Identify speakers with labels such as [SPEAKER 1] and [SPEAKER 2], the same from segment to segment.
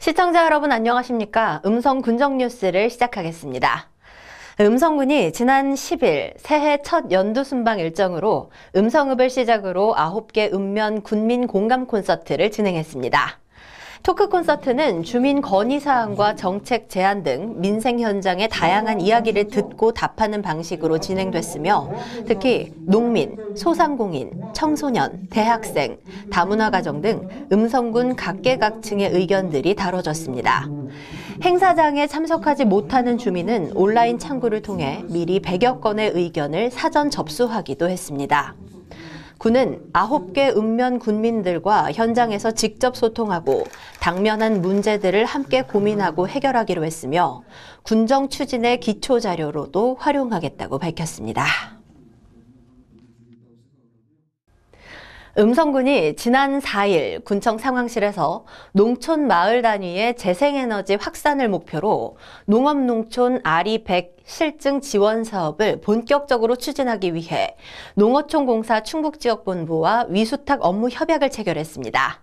[SPEAKER 1] 시청자 여러분 안녕하십니까? 음성 군정 뉴스를 시작하겠습니다. 음성군이 지난 10일 새해 첫 연두 순방 일정으로 음성읍을 시작으로 9개 읍면 군민 공감 콘서트를 진행했습니다. 토크 콘서트는 주민 건의사항과 정책 제안 등 민생 현장의 다양한 이야기를 듣고 답하는 방식으로 진행됐으며 특히 농민, 소상공인, 청소년, 대학생, 다문화 가정 등 음성군 각계각층의 의견들이 다뤄졌습니다. 행사장에 참석하지 못하는 주민은 온라인 창구를 통해 미리 100여 건의 의견을 사전 접수하기도 했습니다. 군은 9개 읍면 군민들과 현장에서 직접 소통하고 당면한 문제들을 함께 고민하고 해결하기로 했으며 군정 추진의 기초 자료로도 활용하겠다고 밝혔습니다. 음성군이 지난 4일 군청 상황실에서 농촌 마을 단위의 재생에너지 확산을 목표로 농업농촌 RE100 실증 지원 사업을 본격적으로 추진하기 위해 농어촌공사 충북지역본부와 위수탁 업무 협약을 체결했습니다.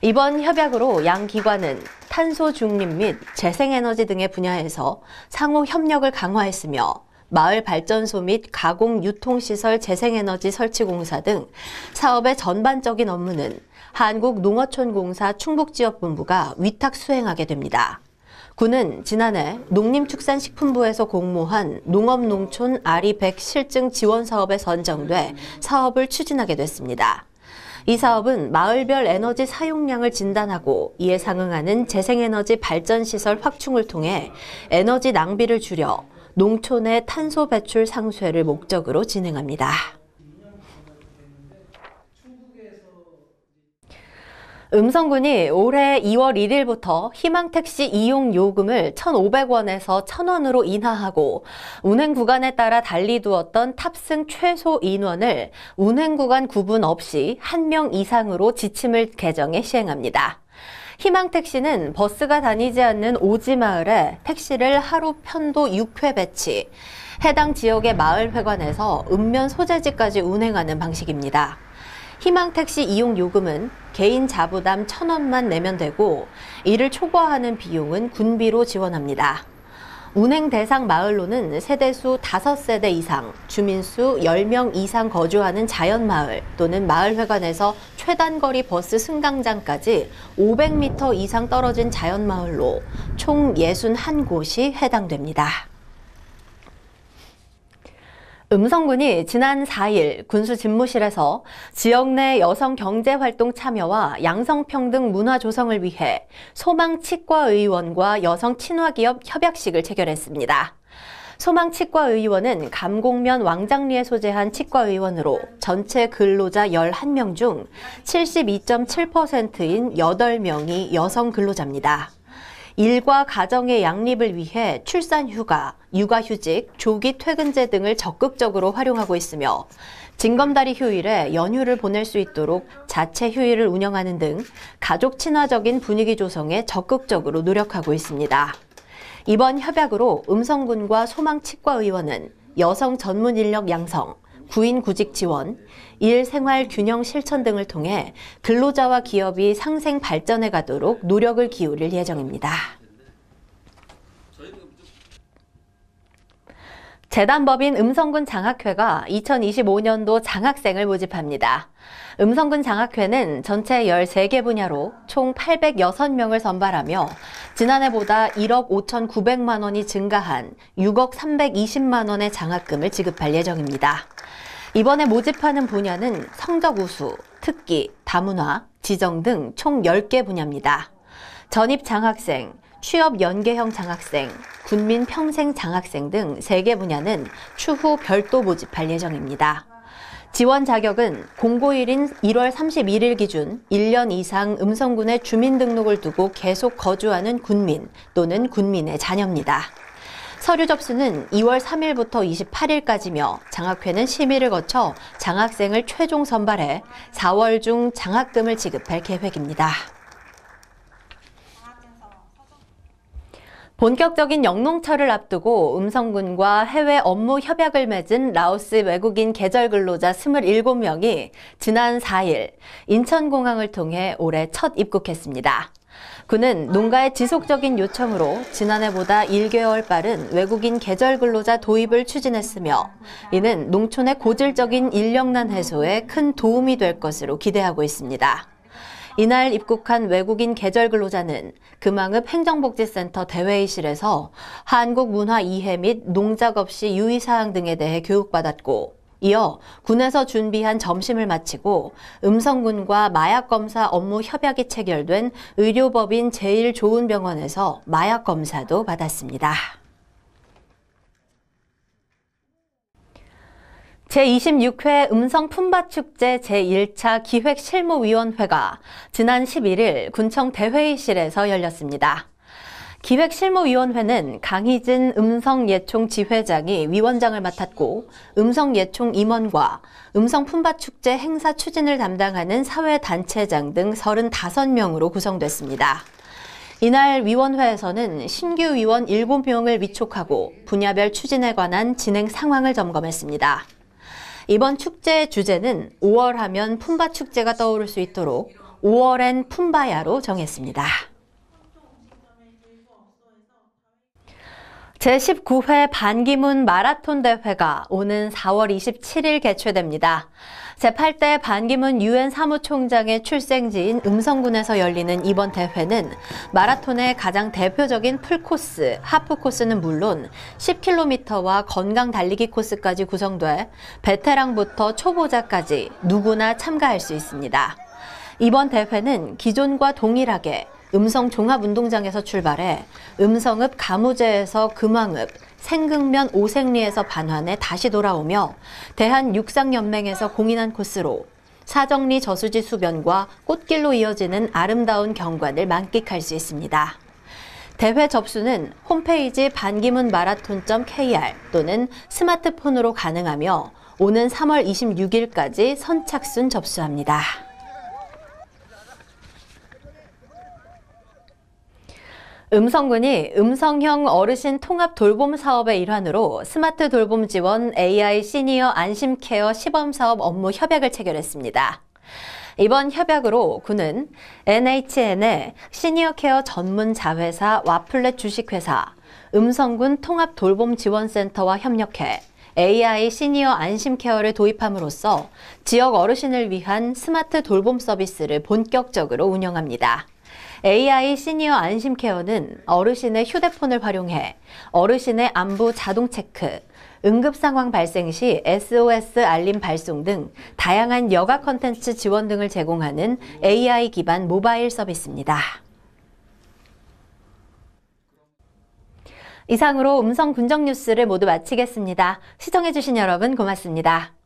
[SPEAKER 1] 이번 협약으로 양 기관은 탄소 중립 및 재생에너지 등의 분야에서 상호 협력을 강화했으며 마을 발전소 및 가공 유통시설 재생에너지 설치공사 등 사업의 전반적인 업무는 한국농어촌공사 충북지역본부가 위탁 수행하게 됩니다. 군은 지난해 농림축산식품부에서 공모한 농업농촌 RE100 실증 지원 사업에 선정돼 사업을 추진하게 됐습니다. 이 사업은 마을별 에너지 사용량을 진단하고 이에 상응하는 재생에너지 발전시설 확충을 통해 에너지 낭비를 줄여 농촌의 탄소 배출 상쇄를 목적으로 진행합니다. 음성군이 올해 2월 1일부터 희망택시 이용 요금을 1,500원에서 1,000원으로 인하하고 운행 구간에 따라 달리 두었던 탑승 최소 인원을 운행 구간 구분 없이 1명 이상으로 지침을 개정해 시행합니다. 희망택시는 버스가 다니지 않는 오지마을에 택시를 하루 편도 6회 배치, 해당 지역의 마을회관에서 읍면 소재지까지 운행하는 방식입니다. 희망택시 이용 요금은 개인 자부담 1,000원만 내면 되고 이를 초과하는 비용은 군비로 지원합니다. 운행 대상 마을로는 세대수 5세대 이상, 주민수 10명 이상 거주하는 자연마을 또는 마을회관에서 최단거리 버스 승강장까지 500m 이상 떨어진 자연마을로 총 61곳이 해당됩니다. 음성군이 지난 4일 군수 집무실에서 지역 내 여성 경제활동 참여와 양성평등 문화 조성을 위해 소망치과의원과 여성 친화기업 협약식을 체결했습니다. 소망치과의원은 감곡면 왕장리에 소재한 치과의원으로 전체 근로자 11명 중 72.7%인 8명이 여성 근로자입니다. 일과 가정의 양립을 위해 출산휴가, 육아휴직, 조기 퇴근제 등을 적극적으로 활용하고 있으며 징검다리 휴일에 연휴를 보낼 수 있도록 자체 휴일을 운영하는 등 가족 친화적인 분위기 조성에 적극적으로 노력하고 있습니다. 이번 협약으로 음성군과 소망치과의원은 여성 전문 인력 양성, 구인 구직 지원, 일 생활 균형 실천 등을 통해 근로자와 기업이 상생 발전해 가도록 노력을 기울일 예정입니다. 재단법인 음성군 장학회가 2025년도 장학생을 모집합니다. 음성군 장학회는 전체 13개 분야로 총 806명을 선발하며 지난해보다 1억 5,900만 원이 증가한 6억 320만 원의 장학금을 지급할 예정입니다. 이번에 모집하는 분야는 성적 우수, 특기, 다문화, 지정 등 총 10개 분야입니다. 전입 장학생, 취업 연계형 장학생, 군민 평생 장학생 등 3개 분야는 추후 별도 모집할 예정입니다. 지원 자격은 공고일인 1월 31일 기준 1년 이상 음성군에 주민등록을 두고 계속 거주하는 군민 또는 군민의 자녀입니다. 서류 접수는 2월 3일부터 28일까지며 장학회는 심의를 거쳐 장학생을 최종 선발해 4월 중 장학금을 지급할 계획입니다. 본격적인 영농철을 앞두고 음성군과 해외 업무 협약을 맺은 라오스 외국인 계절 근로자 27명이 지난 4일 인천공항을 통해 올해 첫 입국했습니다. 군은 농가의 지속적인 요청으로 지난해보다 1개월 빠른 외국인 계절 근로자 도입을 추진했으며 이는 농촌의 고질적인 인력난 해소에 큰 도움이 될 것으로 기대하고 있습니다. 이날 입국한 외국인 계절 근로자는 금왕읍 행정복지센터 대회의실에서 한국 문화 이해 및 농작업 시 유의사항 등에 대해 교육받았고 이어 군에서 준비한 점심을 마치고 음성군과 마약검사 업무 협약이 체결된 의료법인 제일좋은병원에서 마약검사도 받았습니다. 제26회 음성품바축제 제1차 기획실무위원회가 지난 11일 군청 대회의실에서 열렸습니다. 기획실무위원회는 강희진 음성예총 지회장이 위원장을 맡았고 음성예총 임원과 음성품바축제 행사 추진을 담당하는 사회단체장 등 35명으로 구성됐습니다. 이날 위원회에서는 신규 위원 7명을 위촉하고 분야별 추진에 관한 진행 상황을 점검했습니다. 이번 축제의 주제는 5월 하면 품바축제가 떠오를 수 있도록 5월엔 품바야로 정했습니다. 제19회 반기문 마라톤 대회가 오는 4월 27일 개최됩니다. 제8대 반기문 유엔 사무총장의 출생지인 음성군에서 열리는 이번 대회는 마라톤의 가장 대표적인 풀코스, 하프코스는 물론 10km와 건강 달리기 코스까지 구성돼 베테랑부터 초보자까지 누구나 참가할 수 있습니다. 이번 대회는 기존과 동일하게 음성종합운동장에서 출발해 음성읍 가무제에서 금왕읍, 생극면 오색리에서 반환해 다시 돌아오며 대한육상연맹에서 공인한 코스로 사정리 저수지 수변과 꽃길로 이어지는 아름다운 경관을 만끽할 수 있습니다. 대회 접수는 홈페이지 반기문마라톤.kr 또는 스마트폰으로 가능하며 오는 3월 26일까지 선착순 접수합니다. 음성군이 음성형 어르신 통합 돌봄 사업의 일환으로 스마트 돌봄 지원 AI 시니어 안심케어 시범사업 업무 협약을 체결했습니다. 이번 협약으로 군은 NHN의 시니어 케어 전문 자회사 와플렛 주식회사, 음성군 통합 돌봄 지원센터와 협력해 AI 시니어 안심케어를 도입함으로써 지역 어르신을 위한 스마트 돌봄 서비스를 본격적으로 운영합니다. AI 시니어 안심케어는 어르신의 휴대폰을 활용해 어르신의 안부 자동 체크, 응급 상황 발생 시 SOS 알림 발송 등 다양한 여가 콘텐츠 지원 등을 제공하는 AI 기반 모바일 서비스입니다. 이상으로 음성 군정 뉴스를 모두 마치겠습니다. 시청해주신 여러분 고맙습니다.